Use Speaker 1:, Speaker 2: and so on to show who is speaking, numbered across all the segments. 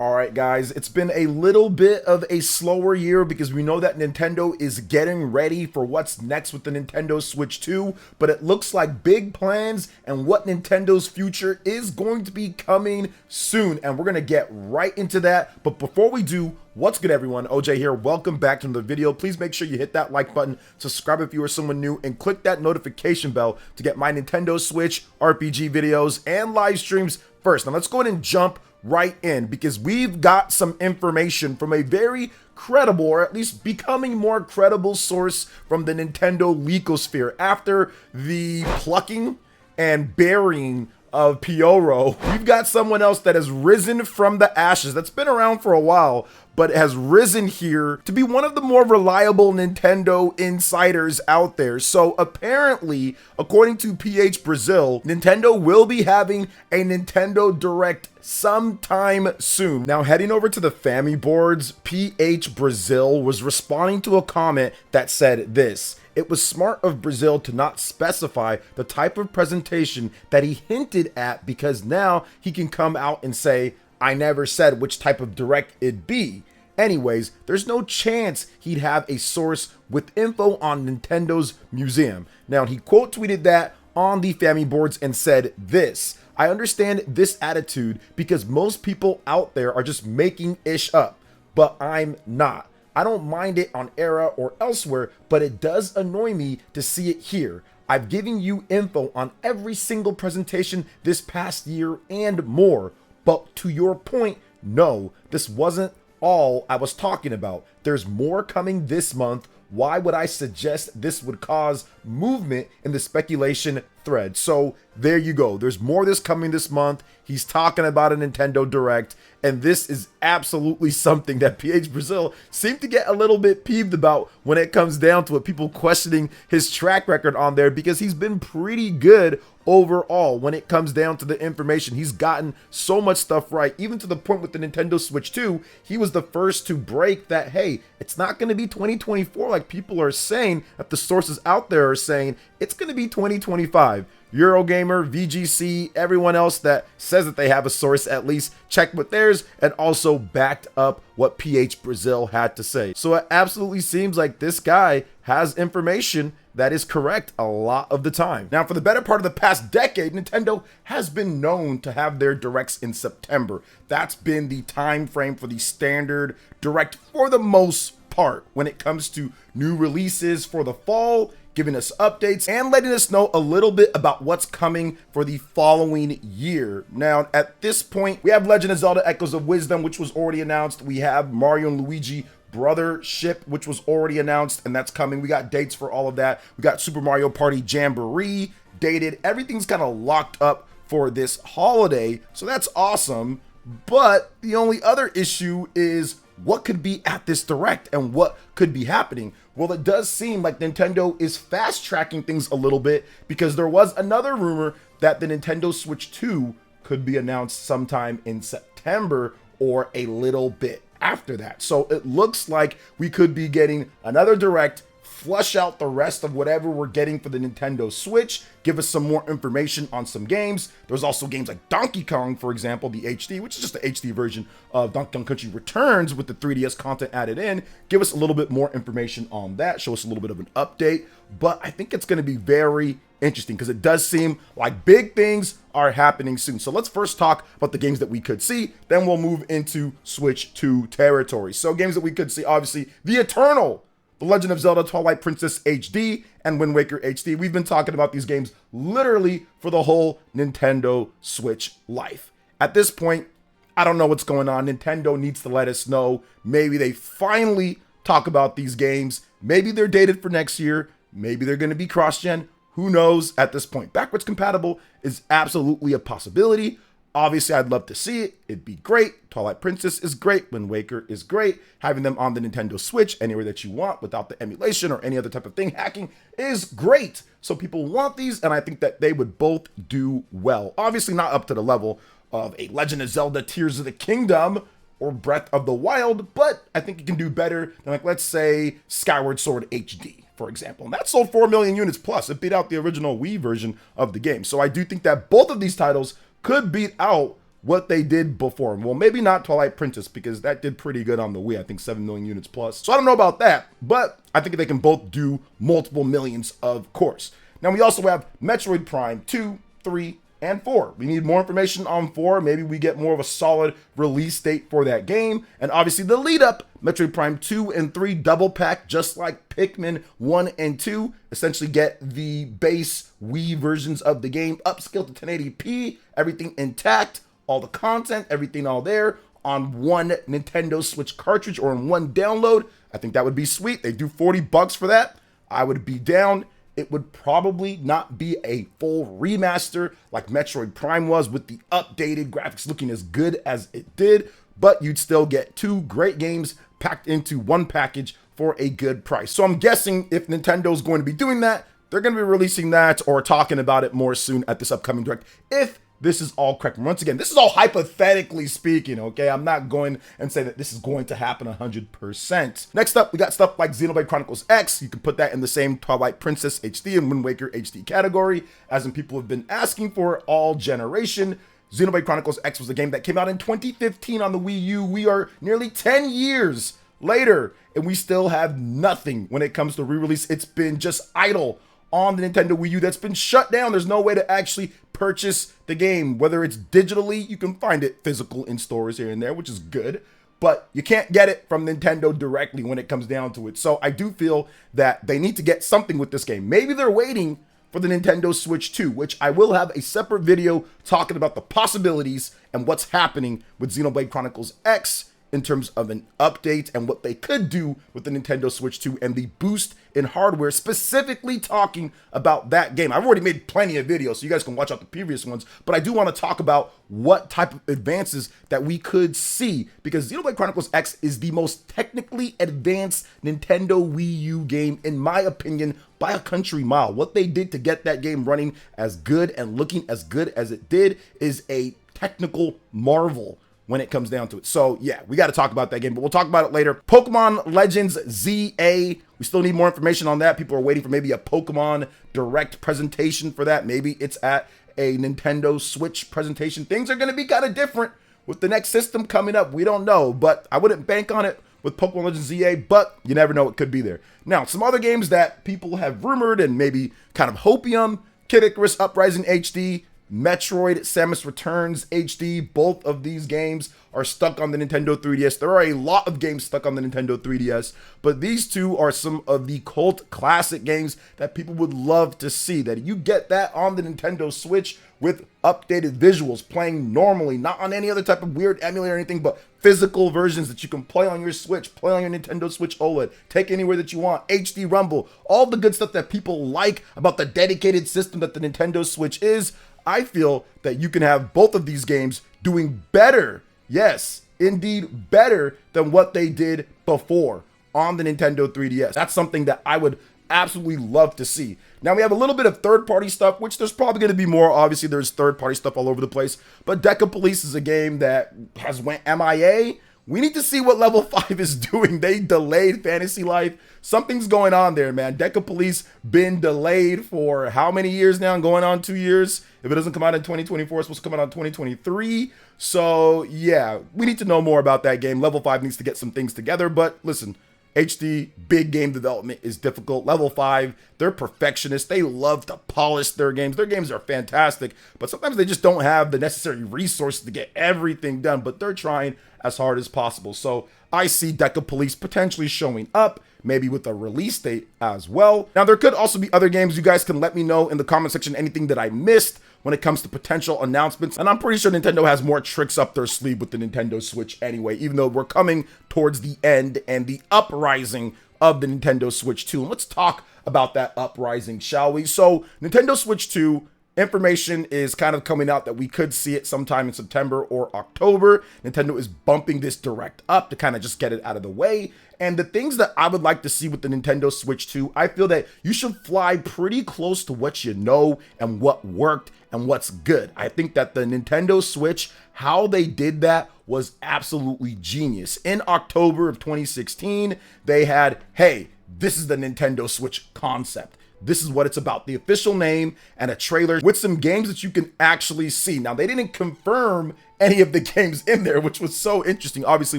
Speaker 1: All right, guys, it's been a little bit of a slower year because we know that Nintendo is getting ready for what's next with the Nintendo Switch 2, but it looks like big plans and what Nintendo's future is going to be coming soon, and we're going to get right into that. But before we do, what's good, everyone? OJ here. Welcome back to the video. Please make sure you hit that like button, subscribe if you are someone new, and click that notification bell to get my Nintendo Switch RPG videos and live streams first. Now let's go ahead and jump right in because we've got some information from a very credible, or at least becoming more credible, source from the Nintendo leakosphere. After the plucking and burying of Pioro, we've got someone else that has risen from the ashes, that's been around for a while, but has risen here to be one of the more reliable Nintendo insiders out there. So apparently, according to PH Brazil, Nintendo will be having a Nintendo Direct sometime soon. Now, heading over to the Family boards, PH Brazil was responding to a comment that said this: "It was smart of Brazil to not specify the type of presentation that he hinted at, because now he can come out and say, I never said which type of Direct it'd be. Anyways, there's no chance he'd have a source with info on Nintendo's museum." Now, he quote tweeted that on the Family boards and said this: "I understand this attitude because most people out there are just making ish up, but I'm not. I don't mind it on Era or elsewhere, but it does annoy me to see it here. I've given you info on every single presentation this past year and more. But to your point, no, this wasn't all I was talking about. There's more coming this month. Why would I suggest this would cause movement in the speculation thread?" So there you go. There's more of this coming this month. He's talking about a Nintendo Direct, and this is absolutely something that PH Brazil seemed to get a little bit peeved about when it comes down to it. People questioning his track record on there, because he's been pretty good overall when it comes down to the information. He's gotten so much stuff right, even to the point with the Nintendo Switch 2, he was the first to break that, hey, it's not going to be 2024 like people are saying, that the sources out there are saying. It's going to be 2025. Eurogamer, VGC, everyone else that says that they have a source at least checked with theirs and also backed up what PH Brazil had to say. So it absolutely seems like this guy has information that is correct a lot of the time. Now, for the better part of the past decade, Nintendo has been known to have their Directs in September. That's been the time frame for the standard Direct for the most part when it comes to new releases for the fall, giving us updates and letting us know a little bit about what's coming for the following year. Now, at this point, we have Legend of Zelda Echoes of Wisdom, which was already announced. We have Mario and Luigi Brothership, which was already announced, and that's coming. We got dates for all of that. We got Super Mario Party Jamboree dated. Everything's kind of locked up for this holiday, so that's awesome. But the only other issue is what could be at this Direct and what could be happening. Well, it does seem like Nintendo is fast tracking things a little bit, because there was another rumor that the Nintendo Switch 2 could be announced sometime in September or a little bit after that. So it looks like we could be getting another Direct, flush out the rest of whatever we're getting for the Nintendo Switch, give us some more information on some games. There's also games like Donkey Kong, for example, the HD, which is just the HD version of Donkey Kong Country Returns with the 3DS content added in. Give us a little bit more information on that, show us a little bit of an update. But I think it's going to be very interesting because it does seem like big things are happening soon. So let's first talk about the games that we could see, then we'll move into Switch 2 territory. So games that we could see, obviously, The Eternal, The Legend of Zelda Twilight Princess HD, and Wind Waker HD. We've been talking about these games literally for the whole Nintendo Switch life. At this point, I don't know what's going on. Nintendo needs to let us know. Maybe they finally talk about these games. Maybe they're dated for next year. Maybe they're going to be cross-gen. Who knows at this point? Backwards compatible is absolutely a possibility. Obviously, I'd love to see it. It'd be great. Twilight Princess is great. Wind Waker is great. Having them on the Nintendo Switch anywhere that you want without the emulation or any other type of thing hacking is great. So people want these, and I think that they would both do well. Obviously, not up to the level of a Legend of Zelda Tears of the Kingdom or Breath of the Wild, but I think it can do better than, like, let's say, Skyward Sword HD, for example. And that sold 4 million units plus. It beat out the original Wii version of the game. So I do think that both of these titles could beat out what they did before. Well, maybe not Twilight Princess, because that did pretty good on the Wii. I think 7 million units plus. So I don't know about that, but I think they can both do multiple millions, of course. Now we also have Metroid Prime 2, 3, and 4. We need more information on 4. Maybe we get more of a solid release date for that game. And obviously the lead up, Metroid Prime 2 and 3 double pack, just like Pikmin 1 and 2. Essentially get the base Wii versions of the game upscaled to 1080p, everything intact, all the content, everything all there on one Nintendo Switch cartridge or in one download. I think that would be sweet. They do $40 for that. I would be down. It would probably not be a full remaster like Metroid Prime was with the updated graphics looking as good as it did, but you'd still get 2 great games packed into one package for a good price. So I'm guessing if Nintendo's going to be doing that, they're going to be releasing that or talking about it more soon at this upcoming Direct, if this is all correct. Once again, this is all hypothetically speaking, okay? I'm not going and say that this is going to happen 100%. Next up, we got stuff like Xenoblade Chronicles X. You can put that in the same Twilight Princess HD and Wind Waker HD category, as in people have been asking for all generation. Xenoblade Chronicles X was a game that came out in 2015 on the Wii U. We are nearly 10 years later, and we still have nothing when it comes to re-release. It's been just idle on the Nintendo Wii U. That's been shut down. There's no way to actually purchase the game, whether it's digitally. You can find it physical in stores here and there, which is good, but you can't get it from Nintendo directly when it comes down to it. So I do feel that they need to get something with this game. Maybe they're waiting for the Nintendo Switch 2, which I will have a separate video talking about the possibilities and what's happening with Xenoblade Chronicles X in terms of an update and what they could do with the Nintendo Switch 2 and the boost in hardware, specifically talking about that game. I've already made plenty of videos, so you guys can watch out the previous ones, but I do want to talk about what type of advances that we could see, because Xenoblade Chronicles X is the most technically advanced Nintendo Wii U game, in my opinion, by a country mile. What they did to get that game running as good and looking as good as it did is a technical marvel when it comes down to it. So yeah, we got to talk about that game, but we'll talk about it later. Pokemon Legends ZA, we still need more information on that. People are waiting for maybe a Pokemon Direct presentation for that. Maybe it's at a Nintendo Switch presentation. Things are going to be kind of different with the next system coming up. We don't know, but I wouldn't bank on it with Pokemon Legends ZA, but you never know, it could be there. Now, some other games that people have rumored and maybe kind of hopium: Kid Icarus Uprising HD, Metroid Samus Returns HD. Both of these games are stuck on the Nintendo 3DS. There are a lot of games stuck on the Nintendo 3DS, but these two are some of the cult classic games that people would love to see. That you get that on the Nintendo Switch with updated visuals, playing normally, not on any other type of weird emulator or anything, but physical versions that you can play on your Switch, play on your Nintendo Switch OLED, take anywhere that you want, HD Rumble, all the good stuff that people like about the dedicated system that the Nintendo Switch is. I feel that you can have both of these games doing better, yes, indeed better than what they did before on the Nintendo 3DS. That's something that I would absolutely love to see. Now we have a little bit of third-party stuff, which there's probably going to be more. Obviously, there's third-party stuff all over the place, but Deca Police is a game that has went MIA. We need to see what Level 5 is doing. They delayed Fantasy Life. Something's going on there, man. Deca Police been delayed for how many years now? Going on 2 years. If it doesn't come out in 2024, it's supposed to come out in 2023. So, yeah, we need to know more about that game. Level 5 needs to get some things together. But listen, HD, big game development is difficult. Level 5, they're perfectionists. They love to polish their games. Their games are fantastic, but sometimes they just don't have the necessary resources to get everything done, but they're trying as hard as possible. So I see Deca Police potentially showing up, maybe with a release date as well. Now, there could also be other games. You guys can let me know in the comment section anything that I missed when it comes to potential announcements. And I'm pretty sure Nintendo has more tricks up their sleeve with the Nintendo Switch anyway, even though we're coming towards the end and the uprising of the Nintendo Switch 2. And let's talk about that uprising, shall we? So Nintendo Switch 2, information is kind of coming out that we could see it sometime in September or October. Nintendo is bumping this direct up to kind of just get it out of the way. And the things that I would like to see with the Nintendo Switch 2, I feel that you should fly pretty close to what you know and what worked and what's good. I think that the Nintendo Switch, how they did that was absolutely genius. In October of 2016, they had, hey, this is the Nintendo Switch concept. this is what it's about. The official name and a trailer with some games that you can actually see. Now, they didn't confirm any of the games in there, which was so interesting. Obviously,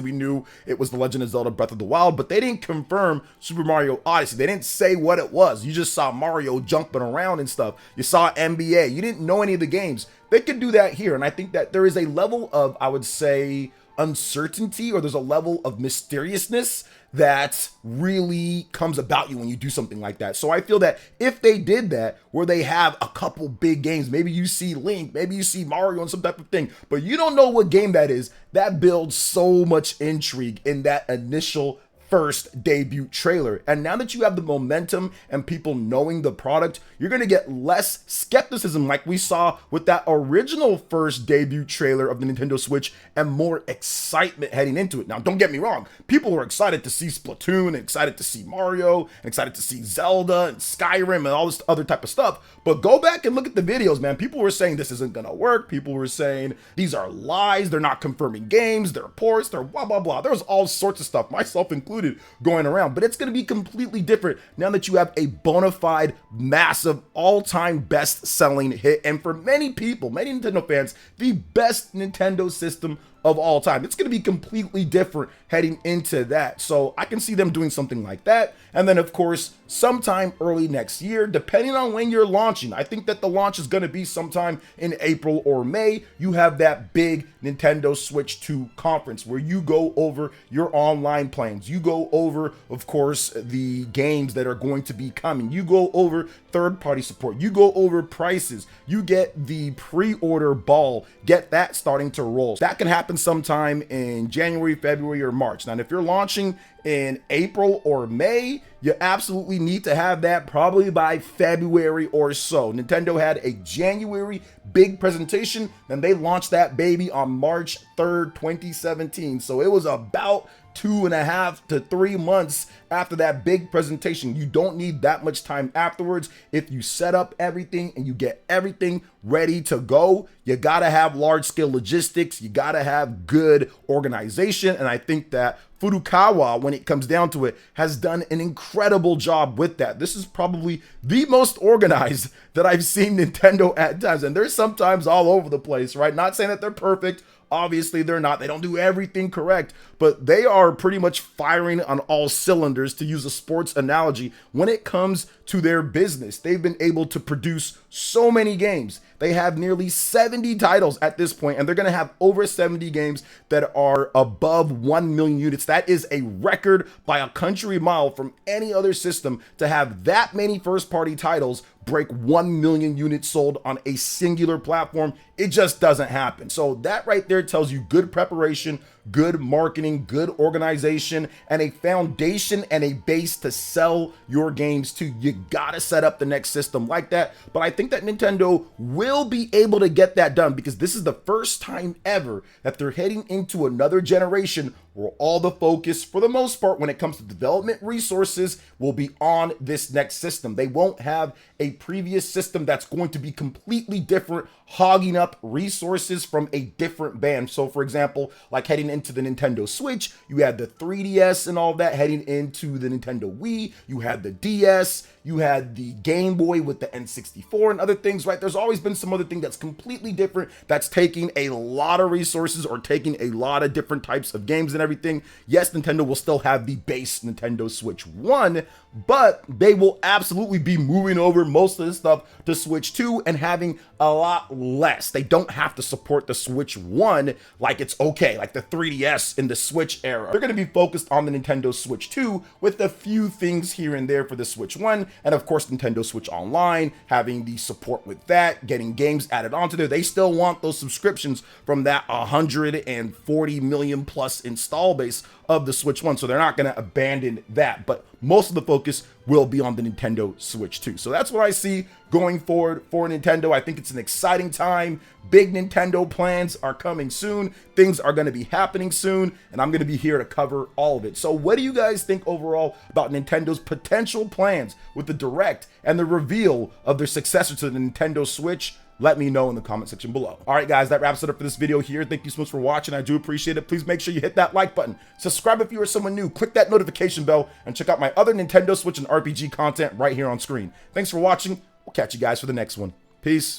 Speaker 1: we knew it was The Legend of Zelda Breath of the Wild, but they didn't confirm Super Mario Odyssey. They didn't say what it was. You just saw Mario jumping around and stuff. You saw NBA. You didn't know any of the games. They could do that here, and I think that there is a level of, I would say, uncertainty, or there's a level of mysteriousness that really comes about you when you do something like that. So I feel that if they did that, where they have a couple big games, maybe you see Link, maybe you see Mario and some type of thing, but you don't know what game that is, that builds so much intrigue in that initial first debut trailer. And now that you have the momentum and people knowing the product, you're going to get less skepticism like we saw with that original first debut trailer of the Nintendo Switch, and more excitement heading into it. Now, don't get me wrong. People are excited to see Splatoon, and excited to see Mario, and excited to see Zelda and Skyrim and all this other type of stuff. But go back and look at the videos, man. People were saying this isn't going to work. People were saying these are lies. They're not confirming games. They're ports. They're blah, blah, blah. There was all sorts of stuff, myself included, going around. But it's going to be completely different now that you have a bona fide, massive, all-time best-selling hit. And for many people, many Nintendo fans, the best Nintendo system of all time. It's going to be completely different heading into that. So I can see them doing something like that. And then, of course, sometime early next year, depending on when you're launching, I think that the launch is going to be sometime in April or May. You have that big Nintendo Switch 2 conference where you go over your online plans. You go over, of course, the games that are going to be coming. You go over third-party support. You go over prices. You get the pre-order ball. Get that starting to roll. That can happen sometime in January, February, or March. Now, if you're launching in April or May, you absolutely need to have that probably by February or so. Nintendo had a January big presentation, then they launched that baby on March 3rd, 2017. So it was about 2.5 to 3 months after that big presentation. You don't need that much time afterwards. If you set up everything and you get everything ready to go, you gotta have large scale logistics, you gotta have good organization, and I think that Furukawa, when it comes down to it, has done an incredible job with that. This is probably the most organized that I've seen Nintendo at times, and they're sometimes all over the place, right? Not saying that they're perfect. Obviously, they're not. They don't do everything correct, but they are pretty much firing on all cylinders, to use a sports analogy, when it comes to their business. They've been able to produce so many games. They have nearly 70 titles at this point, and they're going to have over 70 games that are above 1 million units. That is a record by a country mile from any other system to have that many first-party titles break 1 million units sold on a singular platform. It just doesn't happen. So that right there tells you good preparation, good marketing, good organization, and a foundation and a base to sell your games to. You gotta set up the next system like that. But I think that Nintendo will be able to get that done, because this is the first time ever that they're heading into another generation where all the focus, for the most part, when it comes to development resources, will be on this next system. They won't have a previous system that's going to be completely different, hogging up resources from a different band. So for example, like heading into the Nintendo Switch, you had the 3DS and all that. Heading into the Nintendo Wii, you had the DS, you had the Game Boy with the N64 and other things, right? There's always been some other thing that's completely different, that's taking a lot of resources or taking a lot of different types of games and everything. Yes, Nintendo will still have the base Nintendo Switch 1, but they will absolutely be moving over most of this stuff to Switch 2 and having a lot less. They don't have to support the Switch 1 like it's okay, like the 3DS in the Switch era. They're going to be focused on the Nintendo Switch 2 with a few things here and there for the Switch 1, and of course Nintendo Switch Online, having the support with that, getting games added onto there. They still want those subscriptions from that 140 million plus install base of the Switch 1, so they're not going to abandon that, but most of the focus will be on the Nintendo Switch 2. So that's what I see going forward for Nintendo. I think it's an exciting time. Big Nintendo plans are coming soon. Things are going to be happening soon, and I'm going to be here to cover all of it. So what do you guys think overall about Nintendo's potential plans with the Direct and the reveal of their successor to the Nintendo Switch? let me know in the comment section below. All right, guys, that wraps it up for this video here. Thank you so much for watching. I do appreciate it. Please make sure you hit that like button. Subscribe if you are someone new. Click that notification bell and check out my other Nintendo Switch and RPG content right here on screen. Thanks for watching. We'll catch you guys for the next one. Peace.